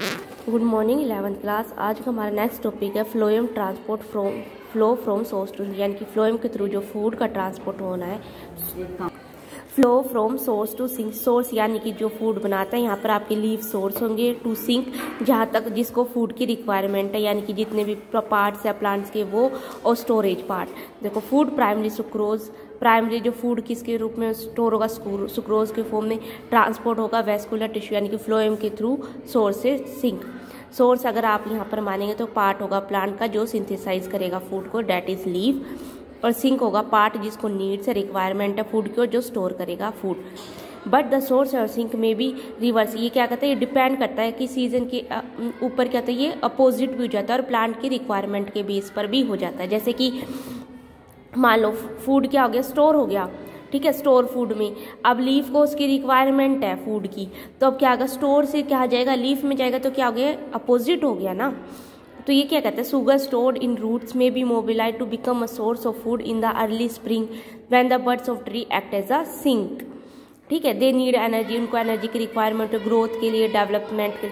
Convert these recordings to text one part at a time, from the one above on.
Good morning 11th class. आज का हमारा नेक्स्ट टॉपिक है phloem transport flow from source to, यानी कि फ्लोएम के थ्रू जो फूड का ट्रांसपोर्ट होना है। Flow from source to sink, source यानी कि जो फूड बनाता है, यहाँ पर आपके लीफ सोर्स होंगे, टू सिंक जहाँ तक जिसको फूड की रिक्वायरमेंट है, यानी कि जितने भी पार्ट्स है प्लांट्स के वो, और स्टोरेज पार्ट। देखो फूड प्राइमरी सुक्रोज, प्राइमरी जो फूड किसके रूप में स्टोर होगा, सुक्रोज के फॉर्म में। ट्रांसपोर्ट होगा वेस्कुलर टिश्यू यानी कि फ्लोएम के थ्रू सोर्स से सिंक। सोर्स अगर आप यहाँ पर मानेंगे तो पार्ट होगा प्लांट का जो सिंथेसाइज करेगा फूड को, डेट इज लीफ। और सिंक होगा पार्ट जिसको नीड्स है, रिक्वायरमेंट है फूड की, और जो स्टोर करेगा फूड। बट द सोर्स और सिंक में भी रिवर्स, ये क्या कहता है, ये डिपेंड करता है कि सीजन के ऊपर क्या होता है, ये अपोजिट भी हो जाता है और प्लांट की रिक्वायरमेंट के बेस पर भी हो जाता है। जैसे कि मान लो फूड क्या हो गया, स्टोर हो गया, ठीक है, स्टोर फूड में। अब लीफ को उसकी रिक्वायरमेंट है फूड की, तो अब क्या होगा, स्टोर से क्या जाएगा, लीफ में जाएगा, तो क्या हो गया, अपोजिट हो गया ना। तो ये क्या कहते हैं, सुगर स्टोर्ड इन रूट्स में be mobilise to become a source of food in the early spring when the buds of tree act as a sink. ठीक है, दे नीड एनर्जी, उनको एनर्जी की रिक्वायरमेंट है ग्रोथ के लिए, development के।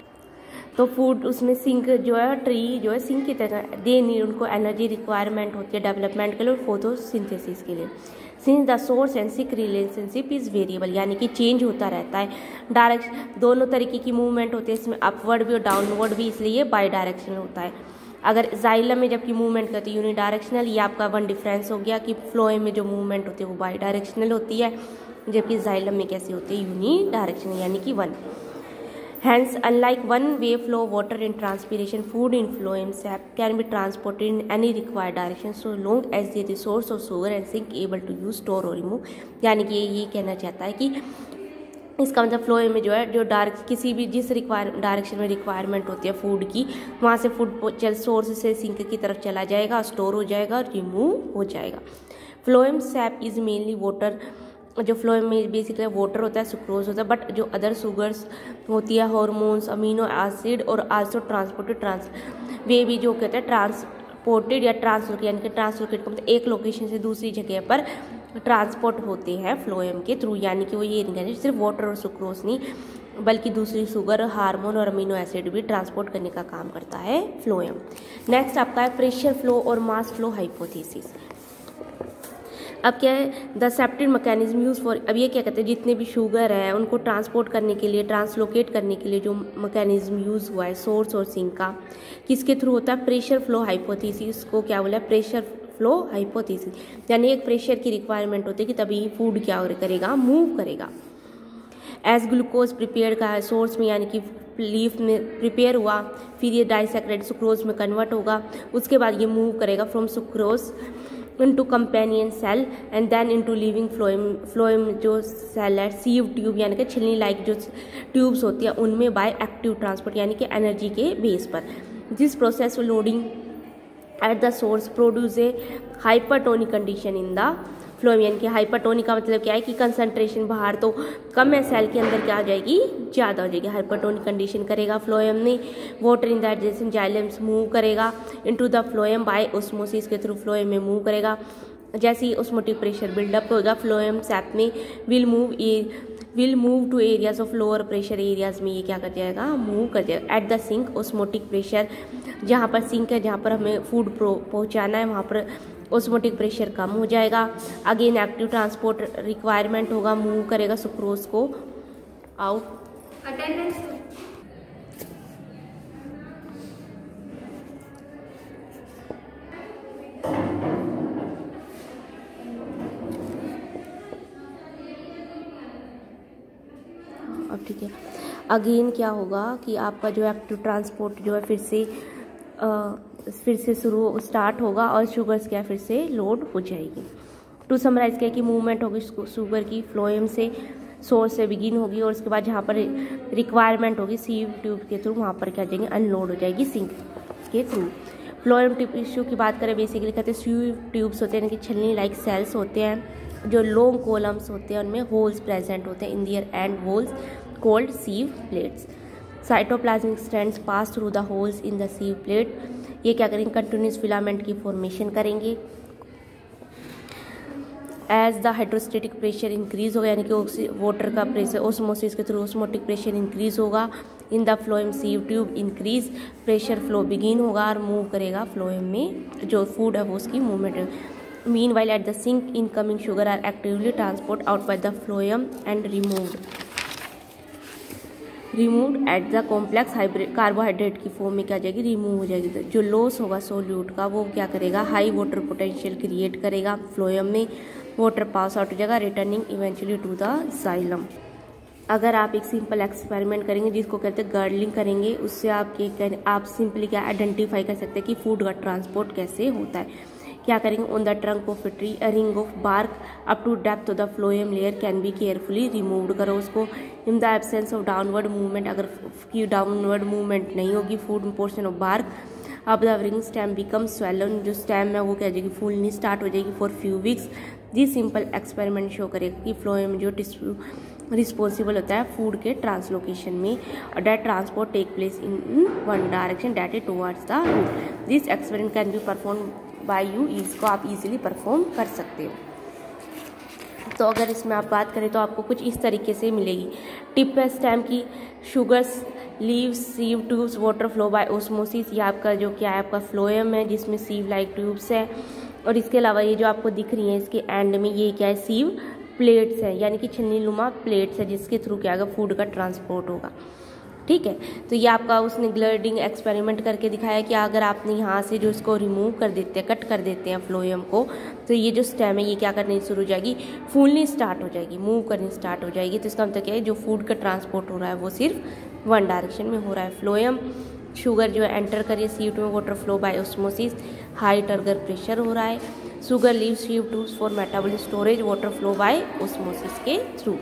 तो फूड उसमें सिंक जो है, ट्री जो है सिंक की तरह, दे नीड, उनको एनर्जी रिक्वायरमेंट होती है डेवलपमेंट के लिए और फोटोसिंथेसिस के लिए। Since the source and sink relationship is variable, यानी कि चेंज होता रहता है। डायरेक्ट दोनों तरीके की मूवमेंट होती है इसमें, अपवर्ड भी और डाउनवर्ड भी, इसलिए ये बाई डायरेक्शनल होता है। अगर जाइलम में जबकि मूवमेंट करती है यूनि डायरेक्शनल, ये आपका वन डिफरेंस हो गया कि फ्लोएम में जो मूवमेंट होती है वो बाई डायरेक्शनल होती है, जबकि जाइलम में कैसी होती है, यूनि डायरेक्शनल यानी कि one. Hence, unlike one-way flow water in transpiration, food in phloem sap can be transported in any required direction so long as the resource of sugar and sink able to use, store or remove। यानी कि ये कहना चाहता है कि इसका मतलब phloem में जो है, जो किसी भी जिस डायरेक्शन में रिक्वायरमेंट होती है फूड की, वहाँ से फूड सोर्स से सिंक की तरफ चला जाएगा, स्टोर हो जाएगा और रिमूव हो जाएगा। Phloem SAP is mainly water, जो फ्लोएम में बेसिकली वाटर होता है, सुक्रोज होता है, बट जो अदर शुगर्स होती है, हार्मोन्स, अमीनो एसिड और आल्सो ट्रांसपोर्टेड वे भी जो कहते हैं ट्रांसपोर्टेड या ट्रांसलोकेट, यानी कि ट्रांसलोकेट का मतलब एक लोकेशन से दूसरी जगह पर ट्रांसपोर्ट होते हैं फ्लोएम के थ्रू। यानी कि वो ये नहीं कहते सिर्फ वाटर और सुक्रोज नहीं, बल्कि दूसरी शुगर, हार्मोन और अमीनो एसिड भी ट्रांसपोर्ट करने का काम करता है फ्लोएम। नेक्स्ट आपका है प्रेशर फ्लो और मास फ्लो हाइपोथेसिस। अब क्या है, the septate mechanism use for, अब ये क्या कहते हैं, जितने भी शुगर है उनको ट्रांसपोर्ट करने के लिए, ट्रांसलोकेट करने के लिए जो मैकेनिज्म यूज हुआ है सोर्स और सिंक का, किसके थ्रू होता है, प्रेशर फ्लो हाइपोथेसिस को क्या बोला है, प्रेशर फ्लो हाइपोथेसिस। यानी एक प्रेशर की रिक्वायरमेंट होती है कि तभी फूड क्या करेगा, मूव करेगा। एज ग्लूकोज प्रिपेयर का है सोर्स में, यानी कि लीफ में प्रिपेयर हुआ, फिर ये डाइसेक्राइड सुक्रोज में कन्वर्ट होगा, उसके बाद ये मूव करेगा from sucrose into companion cell and then into living phloem जो सेल है, सीव ट्यूब यानी कि छिलनी लाइक जो ट्यूब्स होती है उनमें बाय एक्टिव ट्रांसपोर्ट यानी कि एनर्जी के बेस पर। This process loading at the source produce a hypertonic condition in the phloem, यानी कि हाइपरटोनिक का मतलब क्या है कि कंसंट्रेशन बाहर तो कम है, सेल के अंदर क्या हो जाएगी, ज़्यादा हो जाएगी। हाइपरटोनिक कंडीशन करेगा फ्लोएम ने, water in the adjacent xylems move करेगा into the phloem by osmosis के थ्रू फ्लोएम में मूव करेगा। जैसे ही ऑस्मोटिक प्रेशर बिल्डअप होगा फ्लोएम सैप में will move to areas of lower pressure areas में, ये क्या कर जाएगा, मूव कर जाएगा। At the sink osmotic pressure, जहाँ पर सिंक है, जहाँ पर हमें फूड पहुँचाना है, वहाँ पर ऑस्मोटिक प्रेशर कम हो जाएगा। अगेन एक्टिव ट्रांसपोर्ट रिक्वायरमेंट होगा, मूव करेगा सुक्रोज को आउट। अटेंडेंस अब ठीक है। अगेन क्या होगा कि आपका जो एक्टिव ट्रांसपोर्ट जो है फिर से शुरू स्टार्ट होगा और शुगर्स क्या फिर से लोड हो जाएगी। टू समराइज क्या कि मूवमेंट होगी शुगर की फ्लोएम से सोर्स से बिगिन होगी और उसके बाद जहाँ पर रिक्वायरमेंट होगी सीव ट्यूब के थ्रू, वहाँ पर क्या जाएंगे, अनलोड हो जाएगी सिंक के थ्रू। फ्लोएम टिश्यू की बात करें, बेसिकली कहते हैं सीव ट्यूब्स होते हैं, यानी कि छलनी लाइक सेल्स होते हैं, जो लॉन्ग कॉलम्स होते हैं, उनमें होल्स प्रेजेंट होते हैं in their end holes called sieve plates. Cytoplasmic strands pass through the holes in the sieve plate, ये क्या करेंगे, कंटिन्यूस फिलामेंट की फॉर्मेशन करेंगे। As the hydrostatic pressure increase होगा, यानी कि वाटर का प्रेशर ऑस्मोसिस के थ्रू ऑस्मोटिक प्रेशर इंक्रीज होगा, in the phloem sieve tube increase, pressure flow begin होगा और मूव करेगा फ्लोएम में, जो फूड है वो उसकी movement. Meanwhile at the sink incoming sugar are actively transport out by the phloem and removed at the complex carbohydrate की form में क्या जाएगी, रिमूव हो जाएगी। जो लॉस होगा सोल्यूट का वो क्या करेगा, हाई वाटर पोटेंशियल क्रिएट करेगा फ्लोएम में, वाटर पास आउट हो जाएगा returning eventually to the xylem. अगर आप एक सिंपल एक्सपेरिमेंट करेंगे जिसको कहते हैं गर्लिंग करेंगे, उससे आप सिंपली क्या आइडेंटिफाई कर सकते हैं कि फूड का ट्रांसपोर्ट कैसे होता है। क्या करेंगे, on the trunk of a tree a ring of bark up to depth of the phloem layer can be carefully removed करो उसको। In the absence of downward movement, अगर की डाउनवर्ड मूवमेंट नहीं होगी फूड पोर्शन ऑफ बार्क, अब the ring stem become swollen, जो stem है वो क्या हो जाएगी, फूलनी स्टार्ट हो जाएगी for few weeks. This simple experiment show करेगा कि फ्लोएम जो रिस्पॉन्सिबल होता है फूड के ट्रांसलोकेशन में, that transport take place in one direction that is towards the root. This experiment can be perform by you, इसको आप इजीली परफॉर्म कर सकते हो। तो अगर इसमें आप बात करें तो आपको कुछ इस तरीके से मिलेगी। टिप है स्टेम की, sugars, leaves, sieve tubes, water flow bye osmosis, ये आपका जो क्या है आपका फ्लोएम है जिसमें सीव लाइक ट्यूब्स है। और इसके अलावा ये जो आपको दिख रही है इसके एंड में ये क्या है, सीव प्लेट्स है, यानी कि छन्नी नुमा प्लेट्स है जिसके थ्रू क्या होगा, फूड का ट्रांसपोर्ट होगा। ठीक है, तो ये आपका उसने ग्लर्डिंग एक्सपेरिमेंट करके दिखाया कि अगर आपने यहाँ से जो इसको रिमूव कर देते हैं, कट कर देते हैं फ्लोएम को, तो ये जो स्टेम है ये क्या करनी शुरू हो जाएगी, फूलनी स्टार्ट हो जाएगी, मूव करनी स्टार्ट हो जाएगी। तो इसका मतलब क्या है, जो फूड का ट्रांसपोर्ट हो रहा है वो सिर्फ वन डायरेक्शन में हो रहा है। फ्लोएम शुगर जो है एंटर करिए सीव में, water flow by osmosis, high turgor pressure हो रहा है। Sugar leave sieve tubes for metabolic storage, water flow by osmosis के थ्रू।